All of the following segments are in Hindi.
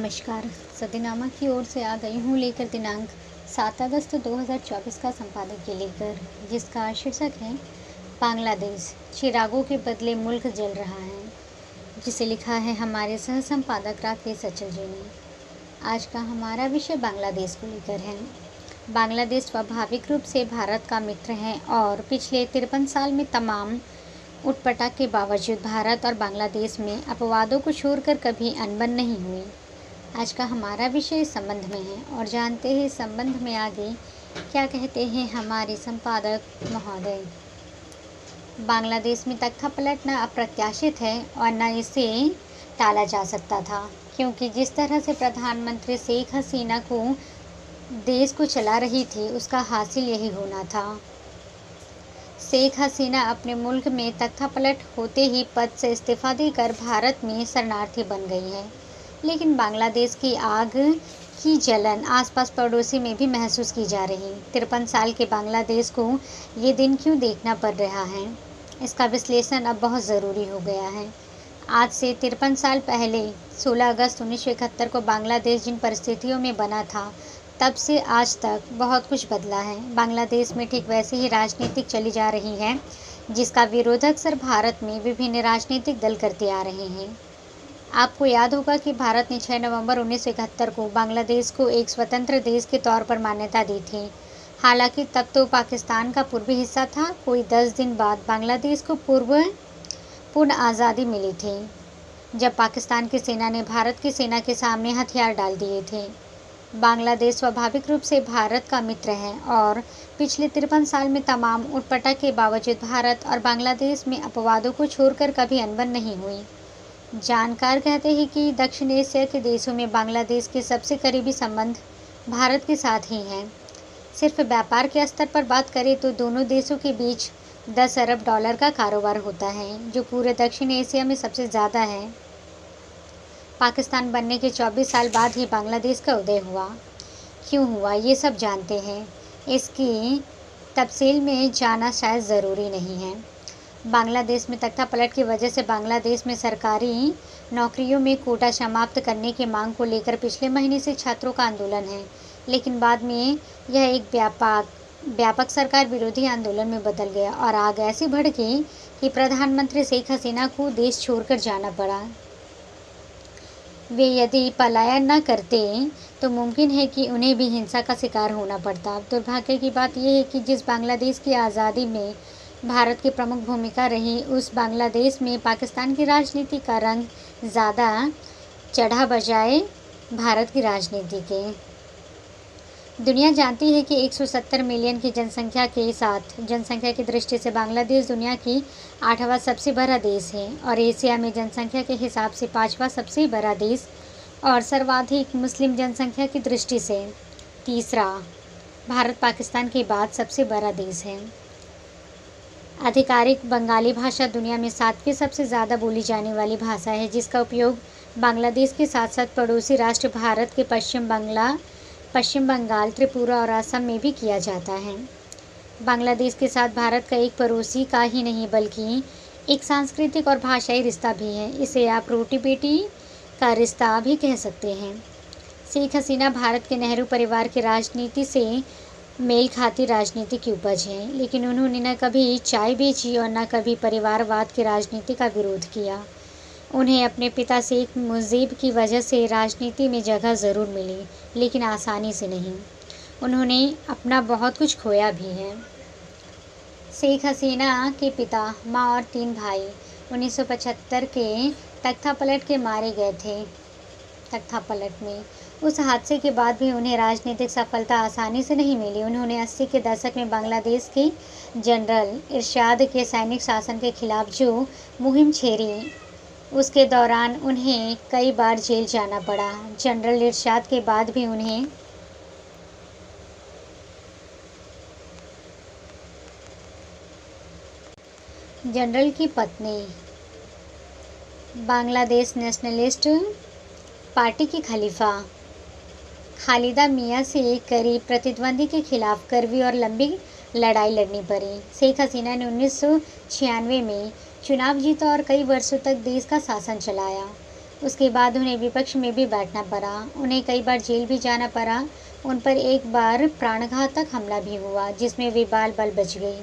नमस्कार। सदीनामा की ओर से आ गई हूँ लेकर दिनांक 7 अगस्त 2024 का संपादकीय लेकर, जिसका शीर्षक है बांग्लादेश चिरागों के बदले मुल्क जल रहा है, जिसे लिखा है हमारे सह संपादक राकेश अचल जी ने। आज का हमारा विषय बांग्लादेश को लेकर है। बांग्लादेश स्वाभाविक रूप से भारत का मित्र है और पिछले 53 साल में तमाम उटपटांग के बावजूद भारत और बांग्लादेश में अपवादों को छोड़कर कभी अनबन नहीं हुई। आज का हमारा विषय इस संबंध में है और जानते हैं इस संबंध में आगे क्या कहते हैं हमारे संपादक महोदय। बांग्लादेश में तख्ता पलटना अप्रत्याशित है और न इसे टाला जा सकता था, क्योंकि जिस तरह से प्रधानमंत्री शेख हसीना को देश को चला रही थी उसका हासिल यही होना था। शेख हसीना अपने मुल्क में तख्ता पलट होते ही पद से इस्तीफा देकर भारत में शरणार्थी बन गई है, लेकिन बांग्लादेश की आग की जलन आसपास पड़ोसी में भी महसूस की जा रही। 53 साल के बांग्लादेश को ये दिन क्यों देखना पड़ रहा है, इसका विश्लेषण अब बहुत ज़रूरी हो गया है। आज से 53 साल पहले 16 अगस्त 1971 को बांग्लादेश जिन परिस्थितियों में बना था, तब से आज तक बहुत कुछ बदला है। बांग्लादेश में ठीक वैसे ही राजनीतिक चली जा रही है जिसका विरोध अक्सर भारत में विभिन्न राजनीतिक दल करते आ रहे हैं। आपको याद होगा कि भारत ने 6 नवंबर 1971 को बांग्लादेश को एक स्वतंत्र देश के तौर पर मान्यता दी थी। हालांकि तब तो पाकिस्तान का पूर्वी हिस्सा था। कोई 10 दिन बाद बांग्लादेश को पूर्ण आज़ादी मिली थी, जब पाकिस्तान की सेना ने भारत की सेना के सामने हथियार डाल दिए थे। बांग्लादेश स्वाभाविक रूप से भारत का मित्र है और पिछले 53 साल में तमाम उटपटांग के बावजूद भारत और बांग्लादेश में अपवादों को छोड़कर कभी अनबन नहीं हुई। जानकार कहते हैं कि दक्षिण एशिया के देशों में बांग्लादेश के सबसे करीबी संबंध भारत के साथ ही हैं। सिर्फ व्यापार के स्तर पर बात करें तो दोनों देशों के बीच 10 अरब डॉलर का कारोबार होता है, जो पूरे दक्षिण एशिया में सबसे ज़्यादा है। पाकिस्तान बनने के 24 साल बाद ही बांग्लादेश का उदय हुआ। क्यों हुआ ये सब जानते हैं, इसकी तफसील में जाना शायद ज़रूरी नहीं है। बांग्लादेश में तख्ता पलट की वजह से बांग्लादेश में सरकारी नौकरियों में कोटा समाप्त करने की मांग को लेकर पिछले महीने से छात्रों का आंदोलन है, लेकिन बाद में यह एक व्यापक सरकार विरोधी आंदोलन में बदल गया और आग ऐसी भड़क गई कि प्रधानमंत्री शेख हसीना को देश छोड़कर जाना पड़ा। वे यदि पलायन न करते तो मुमकिन है कि उन्हें भी हिंसा का शिकार होना पड़ता। अब दुर्भाग्य की बात यह है कि जिस बांग्लादेश की आज़ादी में भारत की प्रमुख भूमिका रही, उस बांग्लादेश में पाकिस्तान की राजनीति का रंग ज़्यादा चढ़ा बजाय भारत की राजनीति के। दुनिया जानती है कि 170 मिलियन की जनसंख्या के साथ जनसंख्या की दृष्टि से बांग्लादेश दुनिया की 8वां सबसे बड़ा देश है और एशिया में जनसंख्या के हिसाब से 5वां सबसे बड़ा देश और सर्वाधिक मुस्लिम जनसंख्या की दृष्टि से तीसरा भारत पाकिस्तान के बाद सबसे बड़ा देश है। आधिकारिक बंगाली भाषा दुनिया में 7वीं सबसे ज़्यादा बोली जाने वाली भाषा है, जिसका उपयोग बांग्लादेश के साथ साथ पड़ोसी राष्ट्र भारत के पश्चिम बंगाल, त्रिपुरा और असम में भी किया जाता है। बांग्लादेश के साथ भारत का एक पड़ोसी का ही नहीं बल्कि एक सांस्कृतिक और भाषाई रिश्ता भी है। इसे आप रोटी बेटी का रिश्ता भी कह सकते हैं। शेख हसीना भारत के नेहरू परिवार की राजनीति से मेल खाती राजनीति की उपज है, लेकिन उन्होंने न कभी चाय बेची और न कभी परिवारवाद की राजनीति का विरोध किया। उन्हें अपने पिता शेख मुजीब की वजह से राजनीति में जगह ज़रूर मिली, लेकिन आसानी से नहीं। उन्होंने अपना बहुत कुछ खोया भी है। शेख हसीना के पिता, माँ और 3 भाई 1975 के तख्ता पलट के मारे गए थे। तख्ता पलट में उस हादसे के बाद भी उन्हें राजनीतिक सफलता आसानी से नहीं मिली। उन्होंने 80 के दशक में बांग्लादेश के जनरल इरशाद के सैनिक शासन के खिलाफ जो मुहिम छेड़ी, उसके दौरान उन्हें कई बार जेल जाना पड़ा। जनरल इरशाद के बाद भी उन्हें जनरल की पत्नी, बांग्लादेश नेशनलिस्ट पार्टी की खलीफा खालिदा मियां से करीब प्रतिद्वंदी के खिलाफ कड़वी और लंबी लड़ाई लड़नी पड़ी। शेख हसीना ने 1996 में चुनाव जीता और कई वर्षों तक देश का शासन चलाया। उसके बाद उन्हें विपक्ष में भी बैठना पड़ा। उन्हें कई बार जेल भी जाना पड़ा। उन पर एक बार प्राणघातक हमला भी हुआ जिसमें वे बाल बाल बच गई।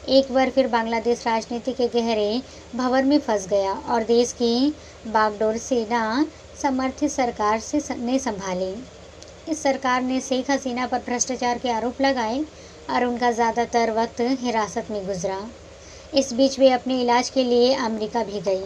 एक बार फिर बांग्लादेश राजनीति के गहरे भंवर में फंस गया और देश की बागडोर सेना समर्थित सरकार ने संभाली। इस सरकार ने शेख हसीना पर भ्रष्टाचार के आरोप लगाए और उनका ज़्यादातर वक्त हिरासत में गुजरा। इस बीच वे अपने इलाज के लिए अमेरिका भी गई।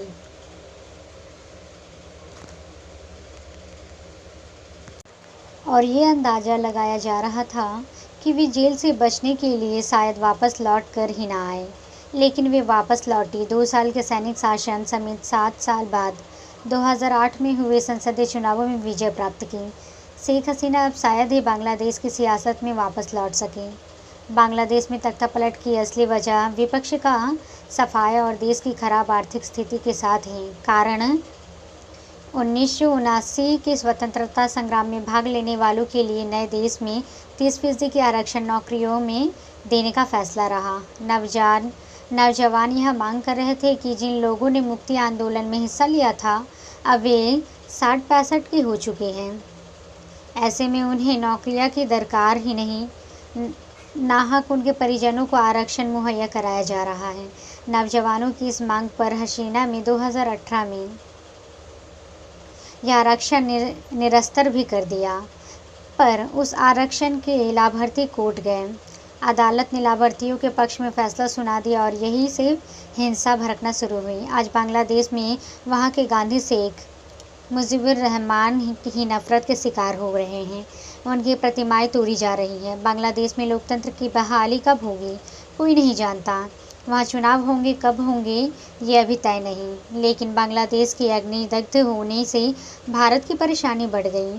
और ये अंदाज़ा लगाया जा रहा था कि वे जेल से बचने के लिए शायद वापस लौट कर ही ना आए, लेकिन वे वापस लौटी। 2 साल के सैनिक शासन समेत 7 साल बाद 2008 में हुए संसदीय चुनावों में विजय प्राप्त की। शेख हसीना अब शायद ही बांग्लादेश की सियासत में वापस लौट सकें। बांग्लादेश में तख्तापलट की असली वजह विपक्ष का सफाया और देश की खराब आर्थिक स्थिति के साथ है। कारण 1979 के स्वतंत्रता संग्राम में भाग लेने वालों के लिए नए देश में 30% की आरक्षण नौकरियों में देने का फैसला रहा। नौजवान यह मांग कर रहे थे कि जिन लोगों ने मुक्ति आंदोलन में हिस्सा लिया था अब वे 60-65 के हो चुके हैं। ऐसे में उन्हें नौकरियां की दरकार ही नहीं, नाहक उनके परिजनों को आरक्षण मुहैया कराया जा रहा है। नौजवानों की इस मांग पर हसीना में 2018 में यह आरक्षण निरस्तर भी कर दिया, पर उस आरक्षण के लाभार्थी कोर्ट गए। अदालत ने लाभार्थियों के पक्ष में फैसला सुना दिया और यही से हिंसा भड़कना शुरू हुई। आज बांग्लादेश में वहाँ के गांधी शेख मुजीबुर रहमान की नफरत के शिकार हो रहे हैं। उनकी प्रतिमाएं तोड़ी जा रही हैं। बांग्लादेश में लोकतंत्र की बहाली कब होगी कोई नहीं जानता। वहाँ चुनाव होंगे कब होंगे ये अभी तय नहीं, लेकिन बांग्लादेश की अग्नि दग्ध होने से भारत की परेशानी बढ़ गई।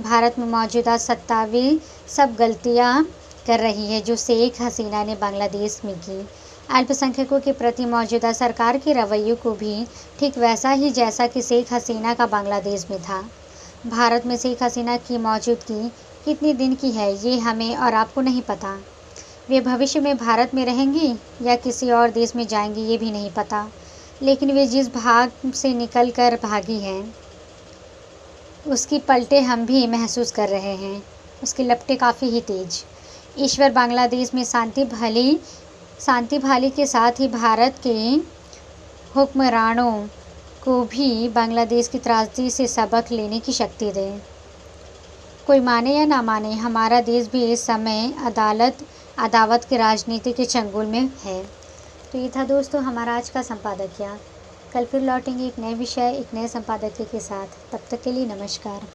भारत में मौजूदा सत्ता वे सब गलतियाँ कर रही है जो शेख हसीना ने बांग्लादेश में की। अल्पसंख्यकों के प्रति मौजूदा सरकार के रवैये को भी ठीक वैसा ही जैसा कि शेख हसीना का बांग्लादेश में था। भारत में शेख हसीना की मौजूदगी कितने दिन की है ये हमें और आपको नहीं पता। वे भविष्य में भारत में रहेंगी या किसी और देश में जाएंगी ये भी नहीं पता, लेकिन वे जिस भाग से निकल कर भागी हैं उसकी पलटे हम भी महसूस कर रहे हैं। उसकी लपटें काफ़ी ही तेज। ईश्वर बांग्लादेश में शांति बहाली के साथ ही भारत के हुक्मरानों को भी बांग्लादेश की त्रासदी से सबक लेने की शक्ति दे। कोई माने या ना माने, हमारा देश भी इस समय अदावत की राजनीति के चंगुल में है। तो ये था दोस्तों हमारा आज का संपादकीय। कल फिर लौटेंगे एक नए विषय, एक नए संपादकीय के साथ। तब तक के लिए नमस्कार।